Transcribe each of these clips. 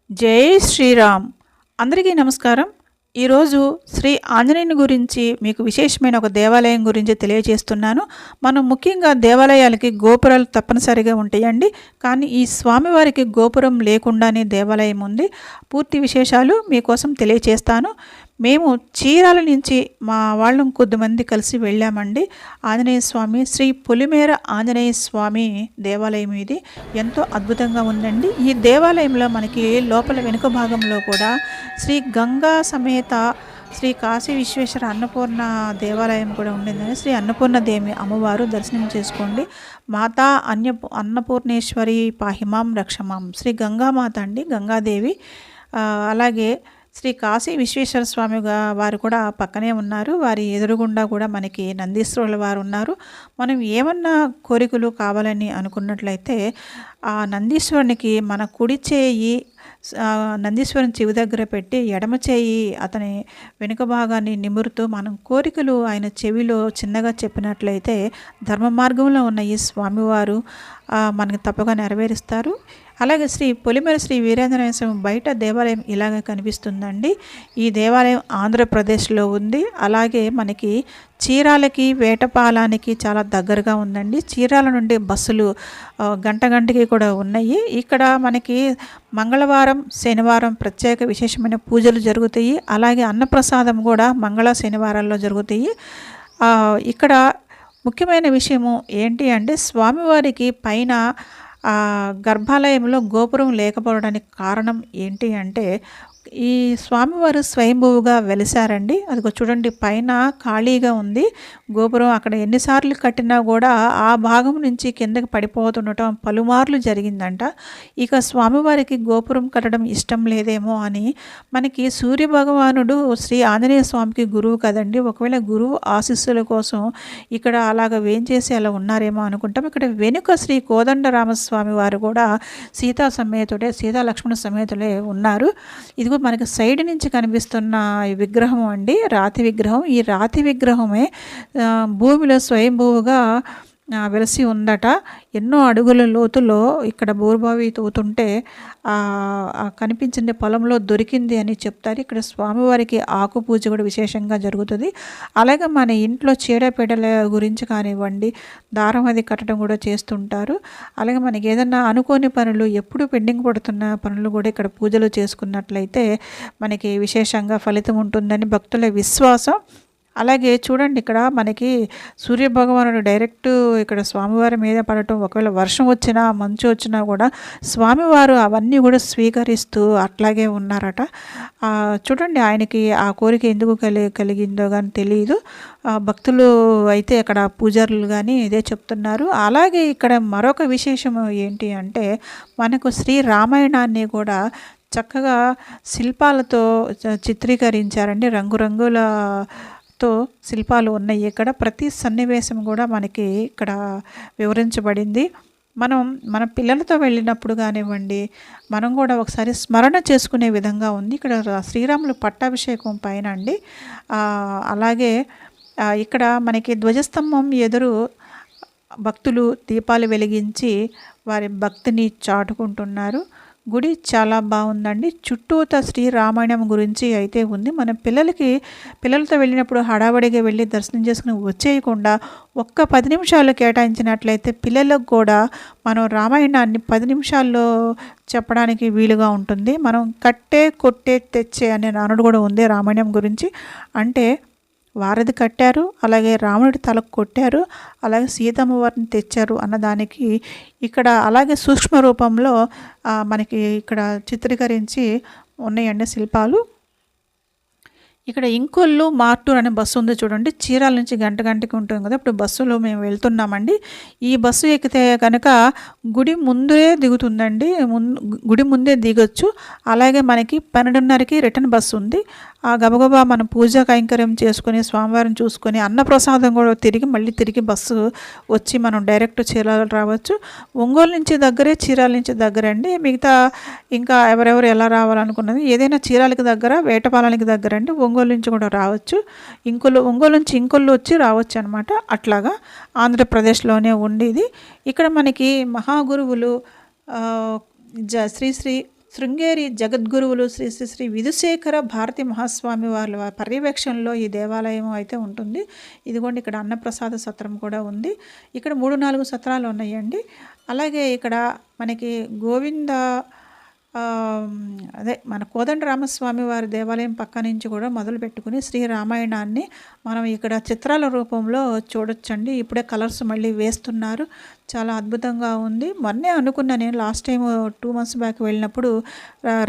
జై శ్రీరామ్. అందరికీ నమస్కారం. ఈరోజు శ్రీ ఆంజనేయుని గురించి మీకు విశేషమైన ఒక దేవాలయం గురించి తెలియజేస్తున్నాను. మనం ముఖ్యంగా దేవాలయాలకి గోపురాలు తప్పనిసరిగా ఉంటాయండి. కానీ ఈ స్వామివారికి గోపురం లేకుండానే దేవాలయం ఉంది. పూర్తి విశేషాలు మీకోసం తెలియజేస్తాను. మేము చీరాల నుంచి మా వాళ్ళం కొద్దిమంది కలిసి వెళ్ళామండి. ఆంజనేయ స్వామి శ్రీ పొలిమేర ఆంజనేయ స్వామి దేవాలయం ఇది ఎంతో అద్భుతంగా ఉందండి. ఈ దేవాలయంలో మనకి లోపల వెనుక భాగంలో కూడా శ్రీ గంగా సమేత శ్రీ కాశీ విశ్వేశ్వర అన్నపూర్ణ దేవాలయం కూడా ఉండిందని శ్రీ అన్నపూర్ణదేవి అమ్మవారు దర్శనం చేసుకోండి. మాతా అన్నపూర్ణేశ్వరి పాహిమాం రక్షమాం శ్రీ గంగామాత అండి, గంగాదేవి. అలాగే శ్రీ కాశీ విశ్వేశ్వర స్వామి వారు కూడా పక్కనే ఉన్నారు. వారి ఎదురుగుండా కూడా మనకి నందీశ్వరుల వారు ఉన్నారు. మనం ఏమన్నా కోరికలు కావాలని అనుకున్నట్లయితే ఆ నందీశ్వరునికి మన కుడి చేయి నందీశ్వరుని చెవి దగ్గర పెట్టి ఎడమ చేయి అతని వెనుక భాగాన్ని నిమురుతూ మనం కోరికలు ఆయన చెవిలో చిన్నగా చెప్పినట్లయితే ధర్మ మార్గంలో ఉన్న ఈ స్వామివారు మనకు తప్పగా నెరవేరుస్తారు. అలాగే శ్రీ పొలిమేర శ్రీ వీరేంద్రనాథ స్వామి బయట దేవాలయం ఇలాగే కనిపిస్తుందండి. ఈ దేవాలయం ఆంధ్రప్రదేశ్లో ఉంది. అలాగే మనకి చీరాలకి వేటపాలానికి చాలా దగ్గరగా ఉందండి. చీరాల నుండి బస్సులు గంటకి కూడా ఉన్నాయి. ఇక్కడ మనకి మంగళవారం శనివారం ప్రత్యేక విశేషమైన పూజలు జరుగుతాయి. అలాగే అన్నప్రసాదం కూడా మంగళ శనివారాల్లో జరుగుతాయి. ఇక్కడ ముఖ్యమైన విషయము ఏంటి అంటే స్వామివారికి పైన గర్భాలయంలో గోపురం లేకపోవడానికి కారణం ఏంటి అంటే ఈ స్వామివారు స్వయంభువుగా వెలిసారండి. అదిగో చూడండి, పైన ఖాళీగా ఉంది గోపురం. అక్కడ ఎన్నిసార్లు కట్టినా కూడా ఆ భాగం నుంచి కిందకి పడిపోతుండటం పలుమార్లు జరిగిందంట. ఇక స్వామివారికి గోపురం కట్టడం ఇష్టం లేదేమో అని మనకి సూర్య భగవానుడు శ్రీ ఆంజనేయ స్వామికి గురువు కదండి. ఒకవేళ గురువు ఆశీస్సుల కోసం ఇక్కడ అలాగ వేంచేసి అలా ఉన్నారేమో అనుకుంటాం. ఇక్కడ వెనుక శ్రీ కోదండరామస్వామి వారు కూడా సీతా లక్ష్మణ సమేతులే ఉన్నారు. ఇదిగో మనకి సైడ్ నుంచి కనిపిస్తున్న ఈ విగ్రహం అండి, రాతి విగ్రహం. ఈ రాతి విగ్రహమే భూమిలో స్వయంభూగా వెలిసి ఉందట. ఎన్నో అడుగుల లోతులో ఇక్కడ బోరుబావి తవ్వుతుంటే కనిపించిన పొలంలో దొరికింది అని చెప్తారు. ఇక్కడ స్వామివారికి ఆకు పూజ కూడా విశేషంగా జరుగుతుంది. అలాగే మన ఇంట్లో చీడపీడల గురించి కానివ్వండి, దారం అది కట్టడం కూడా చేస్తుంటారు. అలాగే మనకి ఏదన్నా అనుకోని పనులు, ఎప్పుడు పెండింగ్ పడుతున్న పనులు కూడా ఇక్కడ పూజలు చేసుకున్నట్లయితే మనకి విశేషంగా ఫలితం ఉంటుందని భక్తుల విశ్వాసం. అలాగే చూడండి, ఇక్కడ మనకి సూర్యభగవానుడు డైరెక్ట్ ఇక్కడ స్వామివారి మీద పడటం, ఒకవేళ వర్షం వచ్చినా మంచు వచ్చినా కూడా స్వామివారు అవన్నీ కూడా స్వీకరిస్తూ అట్లాగే ఉన్నారట. చూడండి, ఆయనకి ఆ కోరిక ఎందుకు కలిగిందో కానీ తెలియదు. భక్తులు అయితే అక్కడ పూజారులు కానీ ఇదే చెప్తున్నారు. అలాగే ఇక్కడ మరొక విశేషం ఏంటి అంటే మనకు శ్రీ రామాయణాన్ని కూడా చక్కగా శిల్పాలతో చిత్రీకరించారండి. రంగురంగుల శిల్పాలు ఉన్నాయి. ఇక్కడ ప్రతి సన్నివేశం కూడా మనకి ఇక్కడ వివరించబడింది. మన పిల్లలతో వెళ్ళినప్పుడు కానివ్వండి, మనం కూడా ఒకసారి స్మరణ చేసుకునే విధంగా ఉంది. ఇక్కడ శ్రీరాములు పట్టాభిషేకం పైన అండి. అలాగే ఇక్కడ మనకి ధ్వజస్తంభం ఎదురు భక్తులు దీపాలు వెలిగించి వారి భక్తిని చాటుకుంటున్నారు. గుడి చాలా బాగుందండి. చుట్టూత శ్రీరామాయణం గురించి అయితే ఉంది. మన పిల్లలతో వెళ్ళినప్పుడు హడావడిగా వెళ్ళి దర్శనం చేసుకుని వచ్చేయకుండా ఒక్క 10 నిమిషాలు కేటాయించినట్లయితే పిల్లలకు కూడా మనం రామాయణాన్ని 10 నిమిషాల్లో చెప్పడానికి వీలుగా ఉంటుంది. మనం కట్టే కొట్టే తెచ్చే అనే నానుడు కూడా ఉంది రామాయణం గురించి. అంటే వారధి కట్టారు, అలాగే రాముడి తలకు కొట్టారు, అలాగే సీతమ్మ వారిని తెచ్చారు అన్నదానికి ఇక్కడ అలాగే సూక్ష్మ రూపంలో మనకి ఇక్కడ చిత్రీకరించి ఉన్నాయండి శిల్పాలు. ఇక్కడ ఇంకొల్లు మార్టూర్ అనే బస్సు ఉంది చూడండి. చీరాల నుంచి గంటకి ఉంటుంది కదా. ఇప్పుడు బస్సులో మేము వెళ్తున్నామండి. ఈ బస్సు ఎక్కితే కనుక గుడి ముందే దిగుతుందండి. గుడి ముందే దిగొచ్చు. అలాగే మనకి 12:30కి రిటర్న్ బస్సు ఉంది. గబగబా మనం పూజా కైంకర్యం చేసుకుని స్వామివారిని చూసుకొని అన్నప్రసాదం కూడా మళ్ళీ తిరిగి బస్సు వచ్చి మనం డైరెక్ట్ చీరాల రావచ్చు. ఒంగోలు నుంచి దగ్గరే, చీరాల నుంచి దగ్గరే అండి. మిగతా ఇంకా ఎవరెవరు ఎలా రావాలనుకున్నది ఏదైనా చీరాలకి దగ్గర, వేటపాలానికి దగ్గర అండి. ఒంగోలు నుంచి కూడా రావచ్చు. ఒంగోలు నుంచి ఇంకొల్లు వచ్చి రావచ్చు అనమాట. అట్లాగా ఆంధ్రప్రదేశ్లోనే ఉండేది. ఇక్కడ మనకి మహాగురువులు శ్రీ శ్రీ శృంగేరి జగద్గురువులు శ్రీ శ్రీ శ్రీ విధుశేఖర భారతి మహాస్వామి వాళ్ళ పర్యవేక్షణలో ఈ దేవాలయం అయితే ఉంటుంది. ఇదిగోండి ఇక్కడ అన్నప్రసాద సత్రం కూడా ఉంది. ఇక్కడ 3-4 సత్రాలు ఉన్నాయండి. అలాగే ఇక్కడ మనకి గోవింద అదే మన కోదండరామస్వామి వారి దేవాలయం పక్క నుంచి కూడా మొదలు పెట్టుకుని శ్రీరామాయణాన్ని మనం ఇక్కడ చిత్రాల రూపంలో చూడొచ్చండి. ఇప్పుడే కలర్స్ మళ్ళీ వేస్తున్నారు. చాలా అద్భుతంగా ఉంది. మొన్నే అనుకున్నా నేను లాస్ట్ టైం 2 months బ్యాక్ వెళ్ళినప్పుడు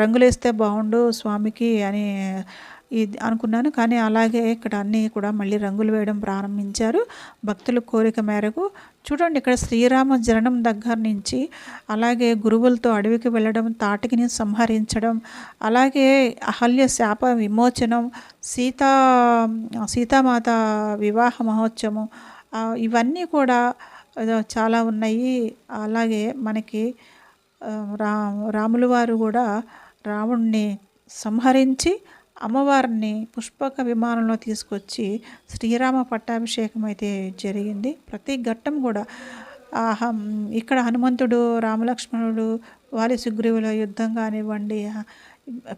రంగులేస్తే బాగుండు స్వామికి అని ఇది అనుకున్నాను. కానీ అలాగే ఇక్కడ అన్నీ కూడా మళ్ళీ రంగులు వేయడం ప్రారంభించారు భక్తుల కోరిక మేరకు. చూడండి ఇక్కడ శ్రీరామ జననం దగ్గర నుంచి అలాగే గురువులతో అడవికి వెళ్ళడం, తాటకిని సంహరించడం, అలాగే అహల్య శాప విమోచనం, సీతామాత వివాహ మహోత్సవం, ఇవన్నీ కూడా చాలా ఉన్నాయి. అలాగే మనకి రాముల వారు కూడా రావణ్ణి సంహరించి అమ్మవారిని పుష్పక విమానంలో తీసుకొచ్చి శ్రీరామ పట్టాభిషేకం అయితే జరిగింది. ప్రతి ఘట్టం కూడా ఇక్కడ హనుమంతుడు, రామలక్ష్మణుడు, వాలి సుగ్రీవుల యుద్ధం కానివ్వండి,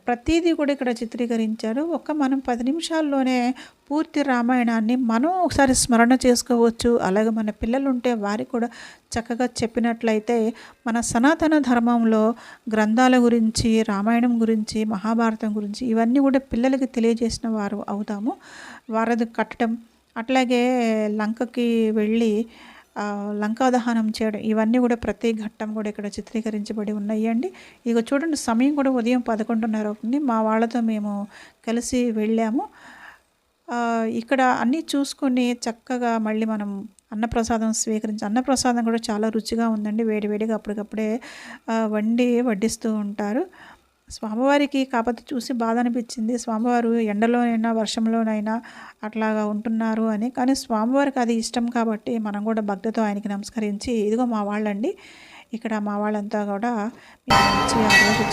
ప్రతిదీ కూడా ఇక్కడ చిత్రీకరించారు. మనం 10 నిమిషాల్లోనే పూర్తి రామాయణాన్ని మనం ఒకసారి స్మరణ చేసుకోవచ్చు. అలాగే మన పిల్లలు ఉంటే వారికి కూడా చక్కగా చెప్పినట్లయితే మన సనాతన ధర్మంలో గ్రంథాల గురించి, రామాయణం గురించి, మహాభారతం గురించి ఇవన్నీ కూడా పిల్లలకి తెలియజేసిన వారు అవుతాము. వారధి కట్టడం, అట్లాగే లంకకి వెళ్ళి లంకా దహనం చేయడం, ఇవన్నీ కూడా ప్రతి ఘట్టం కూడా ఇక్కడ చిత్రీకరించబడి ఉన్నాయండి. ఇక చూడండి సమయం కూడా ఉదయం 11:30 అవుతుంది. మా వాళ్ళతో మేము కలిసి వెళ్ళాము. ఇక్కడ అన్నీ చూసుకొని చక్కగా మళ్ళీ మనం అన్నప్రసాదం అన్నప్రసాదం కూడా చాలా రుచిగా ఉందండి. వేడివేడిగా అప్పటికప్పుడే వడ్డిస్తూ ఉంటారు. స్వామివారికి కాకపోతే చూసి బాధ అనిపించింది. స్వామివారు ఎండలోనైనా వర్షంలోనైనా అట్లాగా ఉంటున్నారు అని. కానీ స్వామివారికి అది ఇష్టం కాబట్టి మనం కూడా భక్తితో ఆయనకి నమస్కరించి, ఇదిగో మా వాళ్ళండి, ఇక్కడ మా వాళ్ళంతా కూడా వచ్చి ఆ రోజు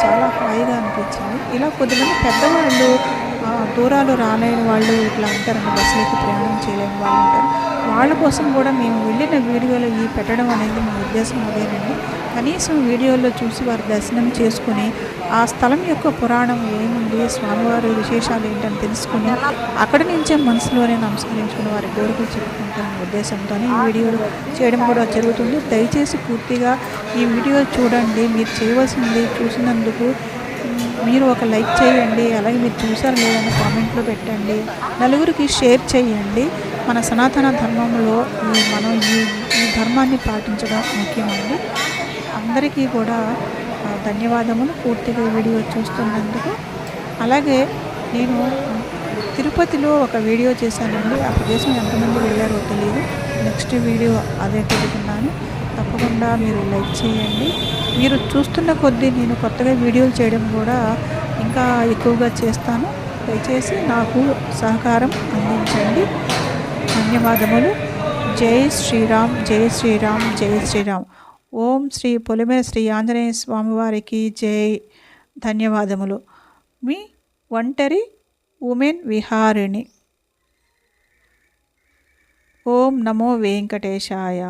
చాలా హాయిగా అనిపించింది. ఇలా కొద్దిమంది పెద్దవాళ్ళు, దూరాలు రాలేని వాళ్ళు ఇట్లా ఉంటారండి, బస్సులకి ప్రయాణం చేయలేని వాళ్ళు ఉంటారు. వాళ్ళ కోసం కూడా మేము వెళ్ళిన వీడియోలో పెట్టడం అనేది మా ఉద్దేశం అదేనండి. కనీసం వీడియోలో చూసి వారి దర్శనం చేసుకుని ఆ స్థలం యొక్క పురాణం ఏముంది, స్వామివారి విశేషాలు ఏంటని తెలుసుకుని అక్కడి నుంచే మనసులోనే నమస్కరించుకుని వారి కోరికలు చెప్పుకుంటున్న ఉద్దేశంతోనే ఈ వీడియో చేయడం కూడా జరుగుతుంది. దయచేసి పూర్తిగా ఈ వీడియో చూడండి. మీరు చేయవలసింది చూసినందుకు మీరు ఒక లైక్ చేయండి. అలాగే మీరు చూసారు లేదని కామెంట్లో పెట్టండి. నలుగురికి షేర్ చేయండి. మన సనాతన ధర్మంలో మనం ఈ ధర్మాన్ని పాటించడం ముఖ్యమండి. అందరికీ కూడా ధన్యవాదములు పూర్తిగా వీడియో చూస్తున్నందుకు. అలాగే నేను తిరుపతిలో ఒక వీడియో చేశానండి. ఆ ప్రదేశం ఎంతమంది వెళ్ళారో తెలియదు. నెక్స్ట్ వీడియో అదే పెడుతున్నాను. తప్పకుండా మీరు లైక్ చేయండి. మీరు చూస్తున్న కొద్దీ నేను కొత్తగా వీడియోలు చేయడం కూడా ఇంకా ఎక్కువగా చేస్తాను. దయచేసి నాకు సహకారం అందించండి. ధన్యవాదములు. జై శ్రీరామ్, జై శ్రీరామ్, జై శ్రీరామ్. ఓం శ్రీ పొలిమేర శ్రీ ఆంజనేయ స్వామివారికి జై. ధన్యవాదములు. మీ ఒంటరి ఉమెన్ విహారిణి. ఓం నమో వెంకటేశాయ.